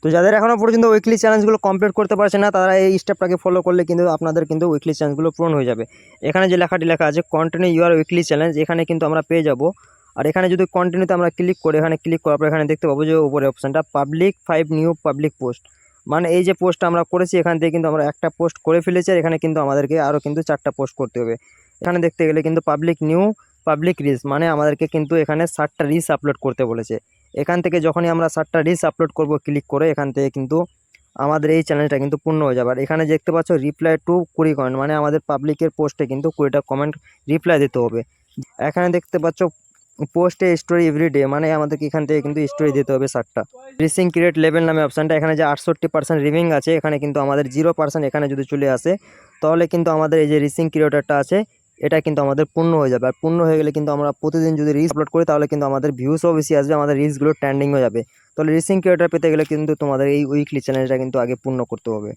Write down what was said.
তো যাদের এখনও পর্যন্ত উইকলি চ্যালেঞ্জগুলো কমপ্লিট করতে পারছে না, তারা এই স্টেপটাকে ফলো করলে কিন্তু আপনাদের কিন্তু উইকলি চ্যালেঞ্জগুলো পূরণ হয়ে যাবে। এখানে যে লেখাটি লেখা আছে কন্টিনিউ ইউর উইকলি চ্যালেঞ্জ, এখানে কিন্তু আমরা পেয়ে যাব। আর এখানে যদি কন্টিনিউতে আমরা ক্লিক করি, এখানে ক্লিক করার পর এখানে দেখতে পাবো যে উপরে অপশানটা পাবলিক 5 নিউ পাবলিক পোস্ট, মানে এই যে পোস্টটা আমরা করেছি এখান থেকে কিন্তু আমরা একটা পোস্ট করে ফেলেছি, আর এখানে কিন্তু আমাদেরকে আরও কিন্তু 4টা পোস্ট করতে হবে। এখানে দেখতে গেলে কিন্তু পাবলিক নিউ পাবলিক রিলস, মানে আমাদেরকে কিন্তু এখানে 7টা রিলস আপলোড করতে বলেছে। এখান থেকে যখনই আমরা 7টা রিলস আপলোড করব ক্লিক করে, এখান থেকে কিন্তু আমাদের এই চ্যালেঞ্জটা কিন্তু পূর্ণ হয়ে যাবে। আর এখানে দেখতে পাচ্ছ রিপ্লাই টু 20 কমেন্ট, মানে আমাদের পাবলিকের পোস্টে কিন্তু 20টা কমেন্ট রিপ্লাই দিতে হবে। এখানে দেখতে পাচ্ছ পোস্টে স্টোরি এভরিডে, মানে আমাদেরকে এখান থেকে কিন্তু স্টোরি দিতে হবে 7টা। রিসিং ক্রিয়েট লেভেল নামে অপশানটা, এখানে যে 68% রিভিং আছে, এখানে কিন্তু আমাদের 0% এখানে যদি চলে আসে, তাহলে কিন্তু আমাদের এই যে রিসিং ক্রিয়েটারটা আছে এটা কিন্তু আমাদের পূর্ণ হয়ে যাবে। আর পূর্ণ হয়ে গেলে কিন্তু আমরা প্রতিদিন যদি রিলস আপলোড করি তাহলে কিন্তু আমাদের ভিউসও বেশি আসবে, আমাদের রিলসগুলো ট্রেন্ডিং হয়ে যাবে। তাহলে রিসিং ক্রিয়েটার পেতে গেলে কিন্তু তোমাদের এই উইকলি চ্যালেঞ্জটা কিন্তু আগে পূর্ণ করতে হবে।